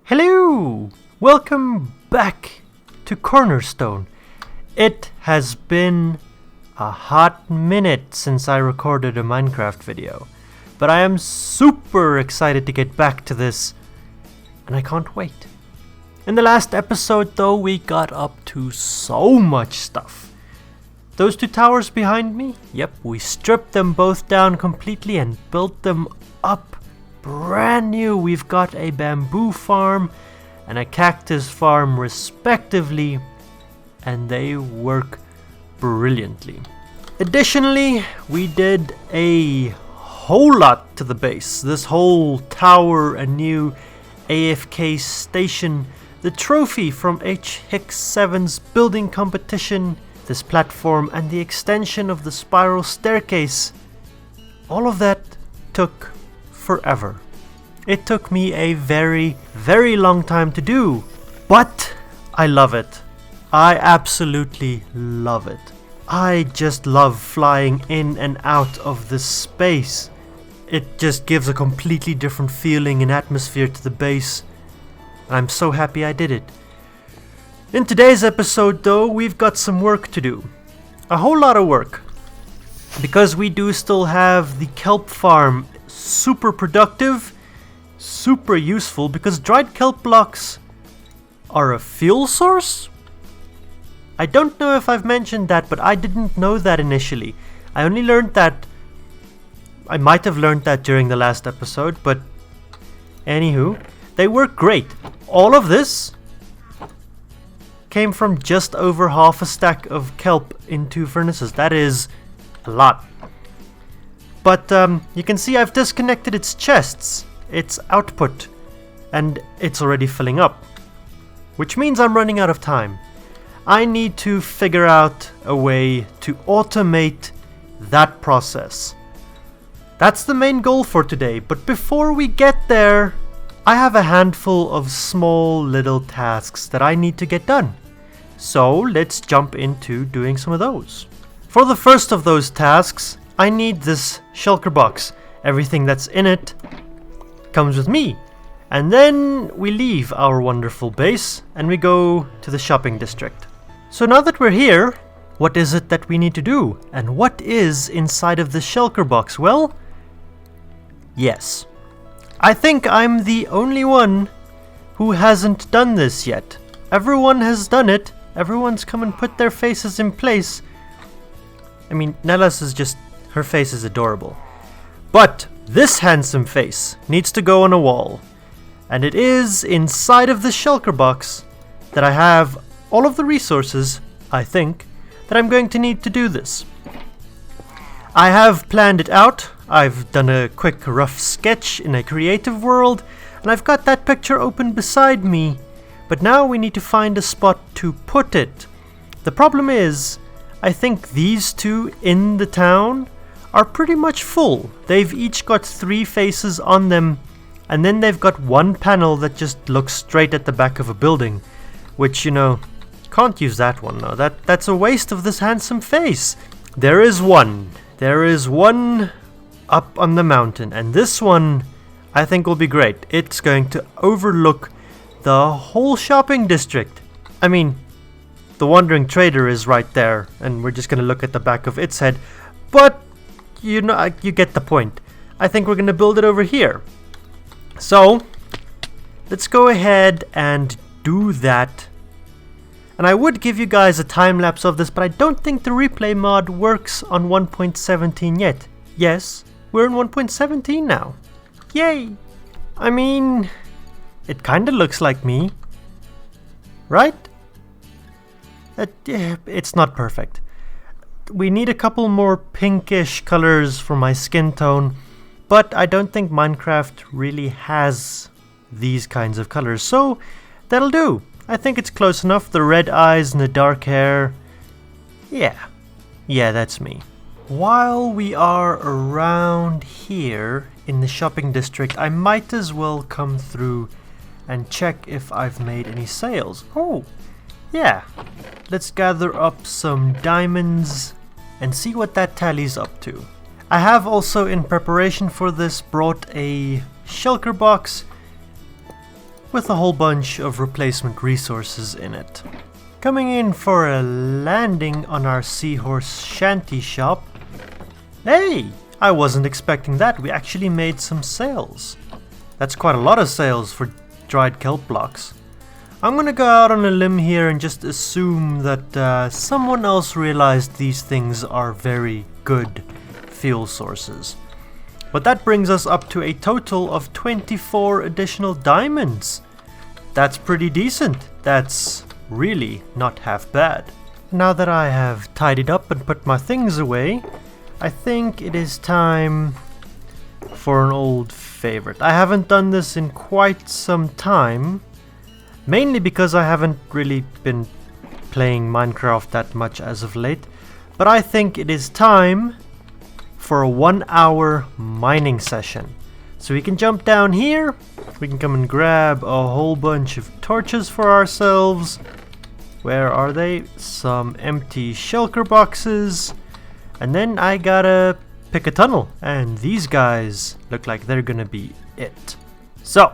Hello! Welcome back to Cornerstone. It has been a hot minute since I recorded a Minecraft video, but I am super excited to get back to this, and I can't wait. In the last episode though, we got up to so much stuff. Those two towers behind me, yep, we stripped them both down completely and built them up brand new. We've got a bamboo farm and a cactus farm respectively, and they work brilliantly. Additionally, we did a whole lot to the base. This whole tower, a new AFK station, the trophy from H-Hicks7's building competition, this platform, and the extension of the spiral staircase. All of that took forever. It took me a very, very long time to do, but I love it. I absolutely love it. I just love flying in and out of this space. It just gives a completely different feeling and atmosphere to the base. I'm so happy I did it. In today's episode though, we've got some work to do. A whole lot of work. Because we do still have the kelp farm super productive, super useful, because dried kelp blocks are a fuel source? I don't know if I've mentioned that, but I didn't know that initially. I only learned that, I might have learned that during the last episode, but anywho, they work great. All of this came from just over half a stack of kelp in 2 furnaces. That is a lot. But you can see I've disconnected its chests, its output, and it's already filling up. Which means I'm running out of time. I need to figure out a way to automate that process. That's the main goal for today, but before we get there, I have a handful of small little tasks that I need to get done. So let's jump into doing some of those. For the first of those tasks, I need this shulker box. Everything that's in it comes with me. And then we leave our wonderful base and we go to the shopping district. So now that we're here, what is it that we need to do? And what is inside of the shulker box? Well, yes. I think I'm the only one who hasn't done this yet. Everyone has done it. Everyone's come and put their faces in place. I mean, Nellas is just, her face is adorable. But this handsome face needs to go on a wall. And it is inside of the shulker box that I have all of the resources, I think, that I'm going to need to do this. I have planned it out. I've done a quick rough sketch in a creative world, and I've got that picture open beside me. But now we need to find a spot to put it. The problem is, I think these two in the town are pretty much full. They've each got 3 faces on them, and then they've got one panel that just looks straight at the back of a building, which, you know, can't use that one now. That's a waste of this handsome face. There is one up on the mountain, and this one I think will be great. It's going to overlook the whole shopping district. I mean, the wandering trader is right there, and we're just gonna look at the back of its head, but you know, you get the point. I think we're gonna build it over here. So let's go ahead and do that. And I would give you guys a time lapse of this, but I don't think the replay mod works on 1.17 yet. Yes, we're in 1.17 now. Yay! I mean, it kinda looks like me, right? It's not perfect. We need a couple more pinkish colors for my skin tone, but I don't think Minecraft really has these kinds of colors, so that'll do. I think it's close enough. The red eyes and the dark hair. Yeah, that's me. While we are around here in the shopping district, I might as well come through and check if I've made any sales. Oh, yeah. Let's gather up some diamonds and see what that tallies up to. I have also, in preparation for this, brought a shulker box with a whole bunch of replacement resources in it. Coming in for a landing on our seahorse shanty shop. Hey! I wasn't expecting that. We actually made some sales. That's quite a lot of sales for dried kelp blocks. I'm gonna go out on a limb here and just assume that someone else realized these things are very good fuel sources. But that brings us up to a total of 24 additional diamonds. That's pretty decent. That's really not half bad. Now that I have tidied up and put my things away, I think it is time for an old favorite. I haven't done this in quite some time, mainly because I haven't really been playing Minecraft that much as of late, but I think it is time for a 1-hour mining session. So we can jump down here, we can come and grab a whole bunch of torches for ourselves. Where are they? Some empty shulker boxes. And then I gotta pick a tunnel, and these guys look like they're gonna be it. So,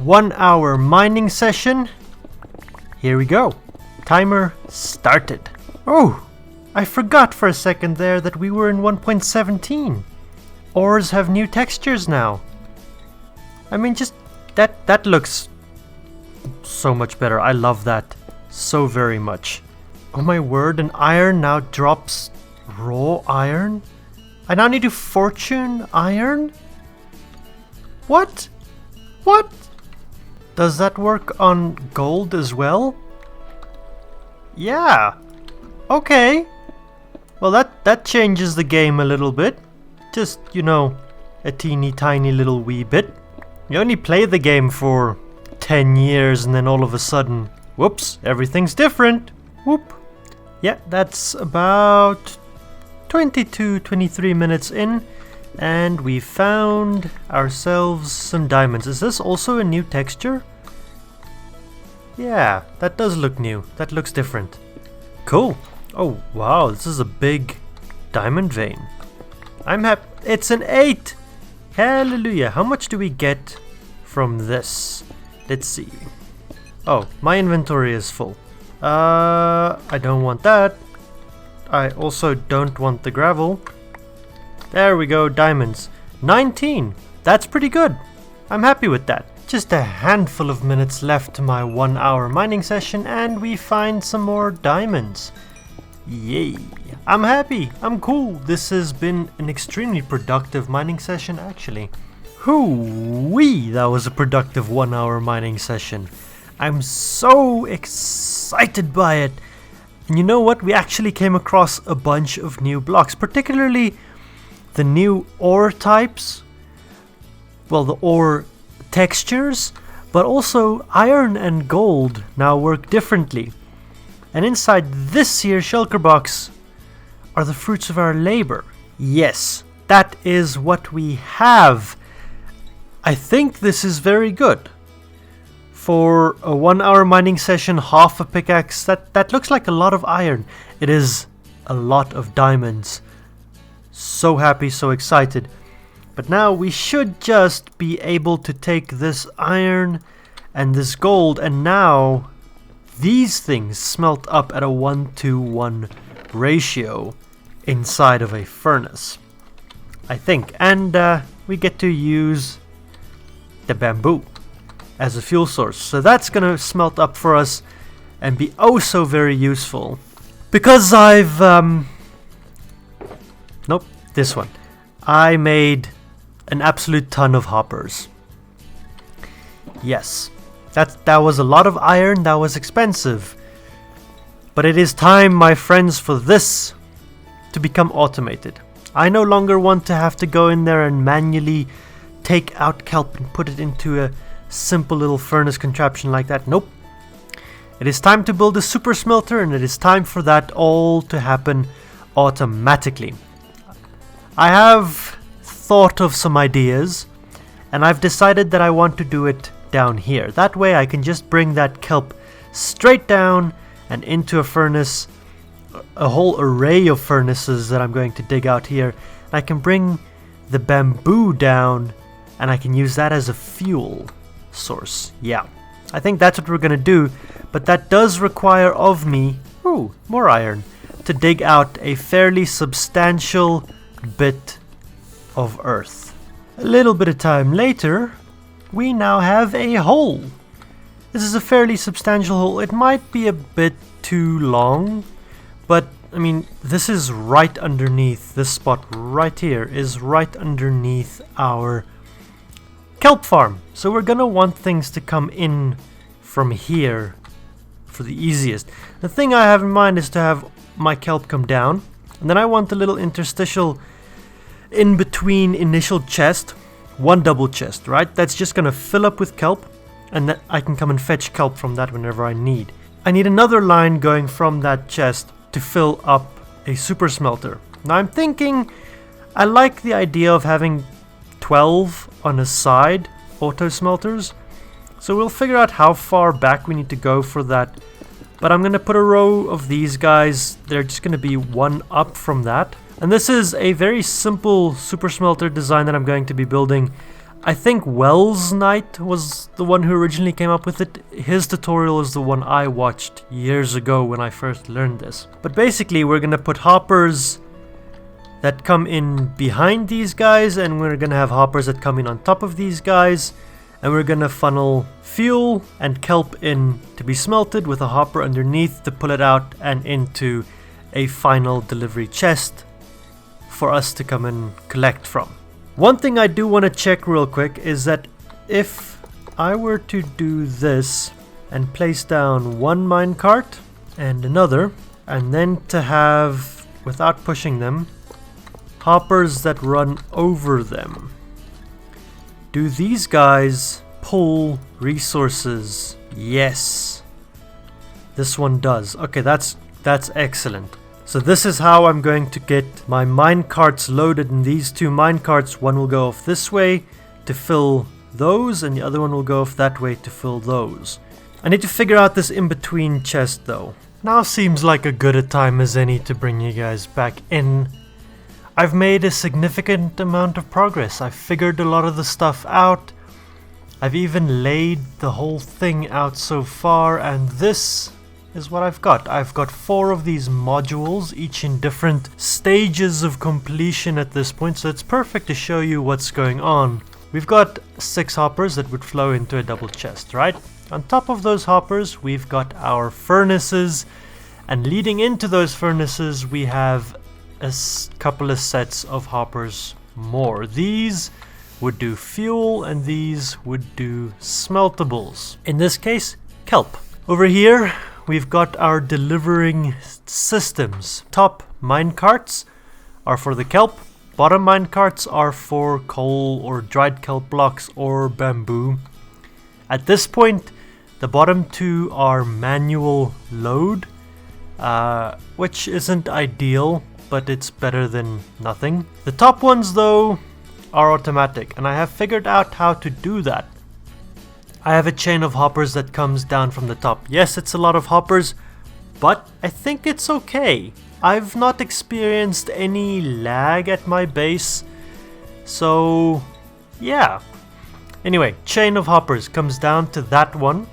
1-hour mining session. Here we go. Timer started. Oh, I forgot for a second there that we were in 1.17. Ores have new textures now. I mean, just that looks so much better. I love that so very much. Oh my word, an iron now drops raw iron? I now need to fortune iron? What? What? Does that work on gold as well? Yeah. Okay. Well, that changes the game a little bit. Just, you know, a teeny tiny little wee bit. You only play the game for 10 years and then all of a sudden, whoops, everything's different. Whoop. Yeah, that's about 23 minutes in, and we found ourselves some diamonds. Is this also a new texture? Yeah, that does look new. That looks different. Cool. Oh, wow, this is a big diamond vein. I'm happy. It's an 8! Hallelujah. How much do we get from this? Let's see. Oh, my inventory is full. I don't want that. I also don't want the gravel. There we go, diamonds. 19! That's pretty good. I'm happy with that. Just a handful of minutes left to my 1-hour mining session and we find some more diamonds. Yay! I'm happy. I'm cool. This has been an extremely productive mining session actually. Hoo-wee! That was a productive 1-hour mining session. I'm so excited by it. And you know what? We actually came across a bunch of new blocks, particularly the new ore types. Well, the ore textures, but also iron and gold now work differently. And inside this here shulker box are the fruits of our labor. Yes, that is what we have. I think this is very good. For a 1-hour mining session, half a pickaxe, that looks like a lot of iron. It is a lot of diamonds. So happy, so excited. But now we should just be able to take this iron and this gold, and now these things smelt up at a 1-to-1 ratio inside of a furnace, I think. And we get to use the bamboo as a fuel source. So that's gonna smelt up for us and be oh so very useful. Because I've nope, this one. I made an absolute ton of hoppers. Yes, that was a lot of iron, that was expensive. But it is time, my friends, for this to become automated. I no longer want to have to go in there and manually take out kelp and put it into a simple little furnace contraption like that. Nope. It is time to build a super smelter, and it is time for that all to happen automatically. I have thought of some ideas, and I've decided that I want to do it down here. That way I can just bring that kelp straight down and into a furnace, a whole array of furnaces that I'm going to dig out here. I can bring the bamboo down and I can use that as a fuel source. Yeah, I think that's what we're gonna do, but that does require of me, ooh, more iron, to dig out a fairly substantial bit of earth. A little bit of time later, we now have a hole. This is a fairly substantial hole. It might be a bit too long, but I mean, this is right underneath, this spot right here is right underneath our kelp farm. So we're gonna want things to come in from here for the easiest. The thing I have in mind is to have my kelp come down, and then I want a little interstitial in between initial chest, one double chest, right? That's just gonna fill up with kelp, and that I can come and fetch kelp from that whenever I need. I need another line going from that chest to fill up a super smelter. Now I'm thinking, I like the idea of having 12 on a side auto smelters, so we'll figure out how far back we need to go for that. But I'm gonna put a row of these guys, they're just gonna be one up from that. And this is a very simple super smelter design that I'm going to be building. I think Wells Knight was the one who originally came up with it. His tutorial is the one I watched years ago when I first learned this. But basically we're gonna put hoppers that come in behind these guys, and we're gonna have hoppers that come in on top of these guys, and we're gonna funnel fuel and kelp in to be smelted with a hopper underneath to pull it out and into a final delivery chest for us to come and collect from. One thing I do want to check real quick is that if I were to do this and place down one minecart and another, and then to have, without pushing them, hoppers that run over them, do these guys pull resources? Yes, this one does. Okay, that's excellent. So this is how I'm going to get my minecarts loaded. In these two minecarts, one will go off this way to fill those, and the other one will go off that way to fill those. I need to figure out this in-between chest though. Now seems like a good a time as any to bring you guys back in. I've made a significant amount of progress. I've figured a lot of the stuff out. I've even laid the whole thing out so far, and this is what I've got. I've got 4 of these modules, each in different stages of completion at this point, so it's perfect to show you what's going on. We've got 6 hoppers that would flow into a double chest, right? On top of those hoppers, we've got our furnaces, and leading into those furnaces, we have a couple of sets of hoppers more. These would do fuel, and these would do smeltables. In this case, kelp. Over here, we've got our delivering systems. Top minecarts are for the kelp. Bottom minecarts are for coal or dried kelp blocks or bamboo. At this point, the bottom 2 are manual load, which isn't ideal, but it's better than nothing. The top ones, though, are automatic, and I have figured out how to do that. I have a chain of hoppers that comes down from the top. Yes, it's a lot of hoppers, but I think it's okay. I've not experienced any lag at my base, so yeah. Anyway, chain of hoppers comes down to that one,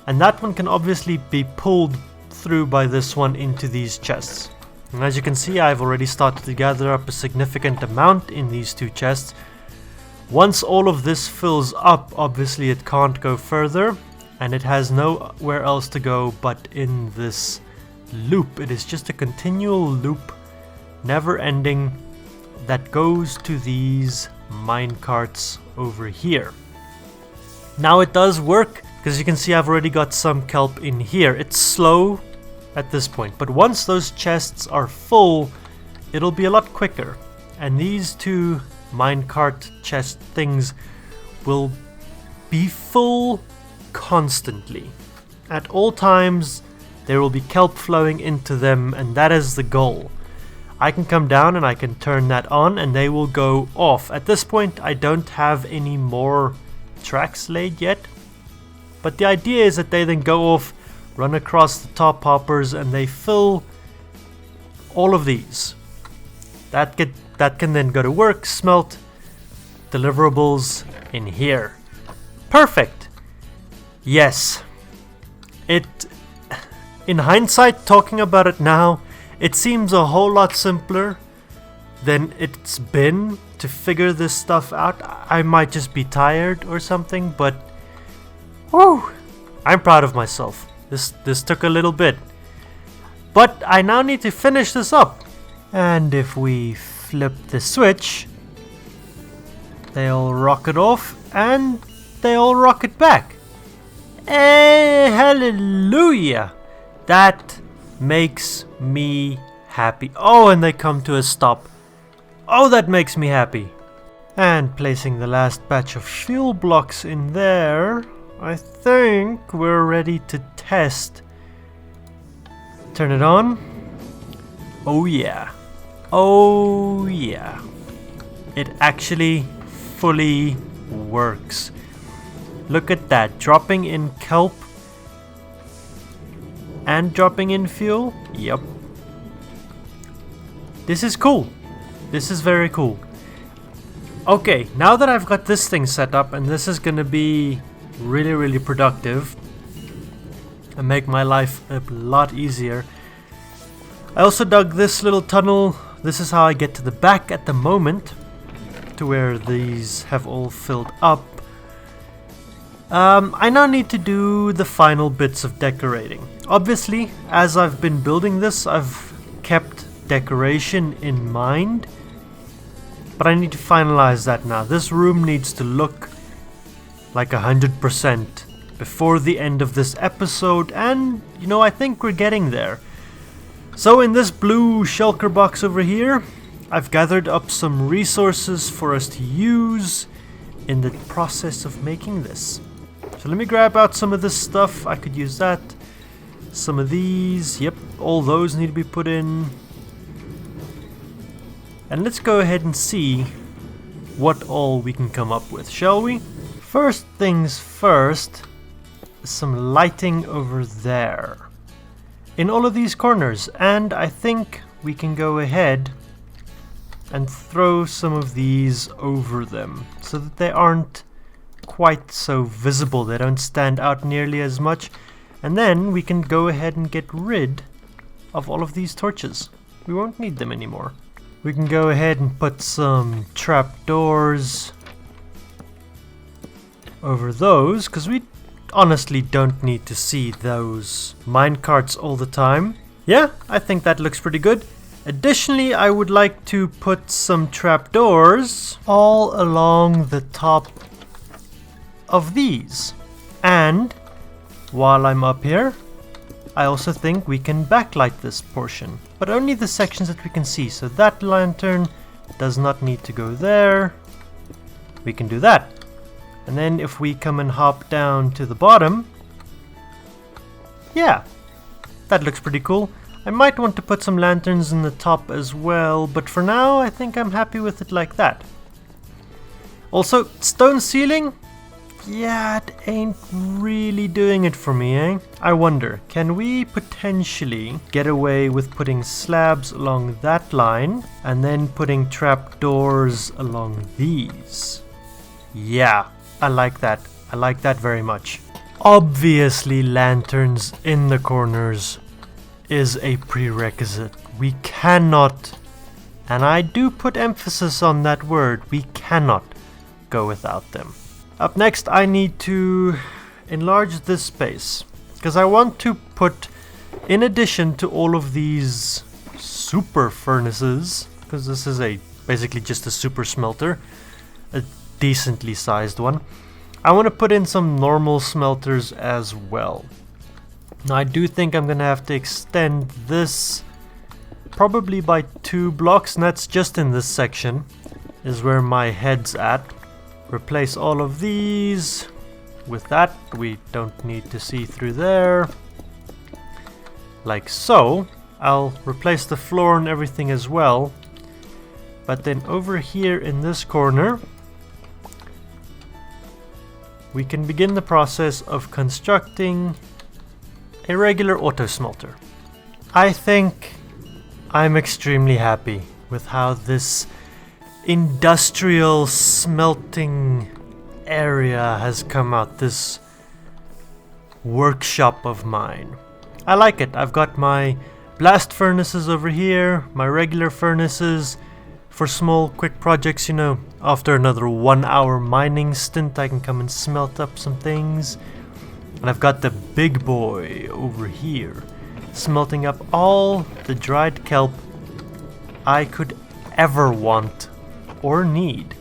and that one can obviously be pulled through by this one into these chests. And as you can see, I've already started to gather up a significant amount in these 2 chests. Once all of this fills up, obviously it can't go further, and it has nowhere else to go but in this loop. It is just a continual loop, never ending, that goes to these minecarts over here. Now it does work, because you can see I've already got some kelp in here. It's slow at this point, but once those chests are full, it'll be a lot quicker, and these 2 minecart chest things will be full constantly. At all times there will be kelp flowing into them, and that is the goal. I can come down and I can turn that on and they will go off. At this point I don't have any more tracks laid yet, but the idea is that they then go off, run across the top hoppers, and they fill all of these. That can then go to work, smelt, deliverables in here. Perfect! Yes. In hindsight, talking about it now, it seems a whole lot simpler than it's been to figure this stuff out. I might just be tired or something, but whew, I'm proud of myself. This took a little bit. But I now need to finish this up. And if we flip the switch, they all rocket off and they all rocket back. Hey, hallelujah! That makes me happy. Oh, and they come to a stop. Oh, that makes me happy. And placing the last batch of fuel blocks in there, I think we're ready to test. Turn it on. Oh yeah. Oh yeah. It actually fully works. Look at that. Dropping in kelp and dropping in fuel. Yep. This is cool. This is very cool. Okay, now that I've got this thing set up, and this is gonna be really productive and make my life a lot easier. I also dug this little tunnel. This is how I get to the back at the moment, to where these have all filled up. I now need to do the final bits of decorating. Obviously, as I've been building this, I've kept decoration in mind, but I need to finalize that now. This room needs to look like 100% before the end of this episode, and you know, I think we're getting there. So in this blue shulker box over here, I've gathered up some resources for us to use in the process of making this. So let me grab out some of this stuff. I could use that. Some of these. Yep, all those need to be put in. And let's go ahead and see what all we can come up with, shall we? First things first, some lighting over there in all of these corners, and I think we can go ahead and throw some of these over them so that they aren't quite so visible, they don't stand out nearly as much, and then we can go ahead and get rid of all of these torches. We won't need them anymore. We can go ahead and put some trapdoors over those, because we honestly don't need to see those minecarts all the time. Yeah, I think that looks pretty good. Additionally, I would like to put some trapdoors all along the top of these. And while I'm up here, I also think we can backlight this portion, but only the sections that we can see. So that lantern does not need to go there. We can do that. And then if we come and hop down to the bottom, yeah, that looks pretty cool. I might want to put some lanterns in the top as well, but for now I think I'm happy with it like that. Also, stone ceiling? Yeah, it ain't really doing it for me, eh? I wonder, can we potentially get away with putting slabs along that line and then putting trapdoors along these? Yeah, I like that. I like that very much. Obviously, lanterns in the corners is a prerequisite. We cannot, and I do put emphasis on that word, we cannot go without them. Up next, I need to enlarge this space, because I want to put, in addition to all of these super furnaces, because this is basically just a super smelter, a decently sized one, I want to put in some normal smelters as well. Now I do think I'm gonna have to extend this probably by 2 blocks, and that's just in this section is where my head's at. Replace all of these with that. We don't need to see through there. Like so. I'll replace the floor and everything as well. But then over here in this corner, we can begin the process of constructing a regular auto smelter. I think I'm extremely happy with how this industrial smelting area has come out. This workshop of mine. I like it. I've got my blast furnaces over here, my regular furnaces for small quick projects, you know. After another 1 hour mining stint I can come and smelt up some things. And I've got the big boy over here, smelting up all the dried kelp I could ever want or need.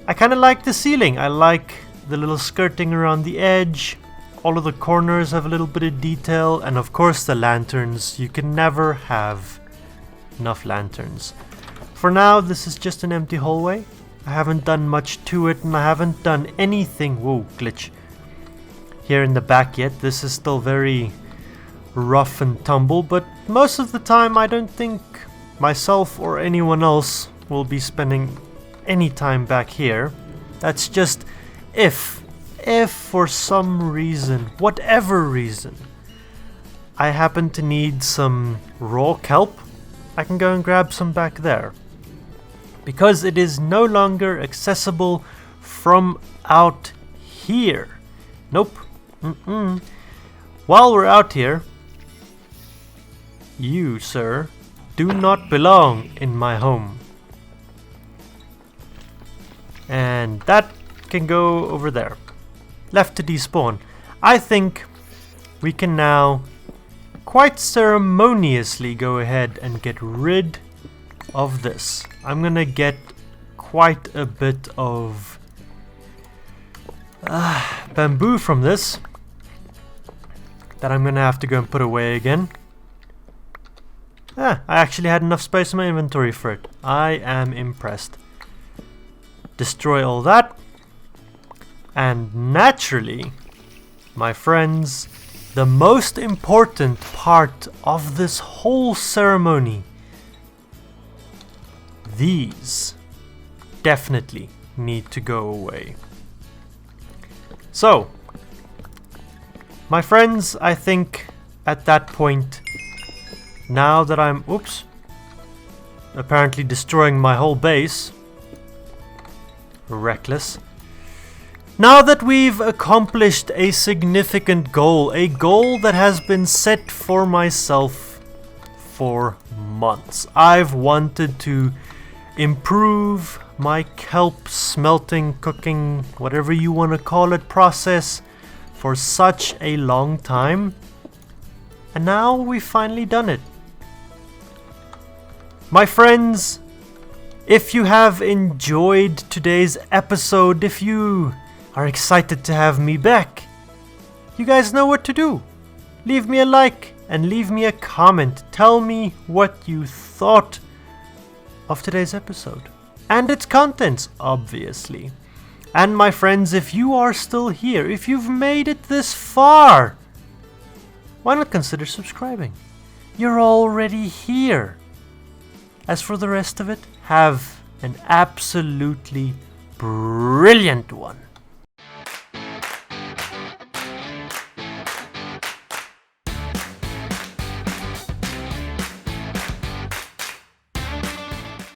I kind of like the ceiling. I like the little skirting around the edge. All of the corners have a little bit of detail, and of course the lanterns. You can never have enough lanterns. For now, this is just an empty hallway. I haven't done much to it, and I haven't done anything, whoa, glitch, here in the back yet. This is still very rough and tumble, but most of the time I don't think myself or anyone else will be spending any time back here. That's just if for some reason, whatever reason, I happen to need some raw kelp, I can go and grab some back there. Because it is no longer accessible from out here. Nope. While we're out here, you, sir, do not belong in my home. And that can go over there. Left to despawn. I think we can now quite ceremoniously go ahead and get rid of this. I'm gonna get quite a bit of bamboo from this that I'm gonna have to go and put away again. I actually had enough space in my inventory for it. I am impressed. Destroy all that. And naturally, my friends, the most important part of this whole ceremony, these definitely need to go away. So, my friends, I think at that point, now that I'm, apparently destroying my whole base, reckless. Now that we've accomplished a significant goal, a goal that has been set for myself for months. I've wanted to improve my kelp smelting, cooking, whatever you want to call it, process for such a long time. And now we've finally done it. My friends, if you have enjoyed today's episode, if you are excited to have me back, you guys know what to do. Leave me a like and leave me a comment. Tell me what you thought of today's episode and its contents, obviously. And my friends, if you are still here, if you've made it this far, why not consider subscribing? You're already here. As for the rest of it, have an absolutely brilliant one.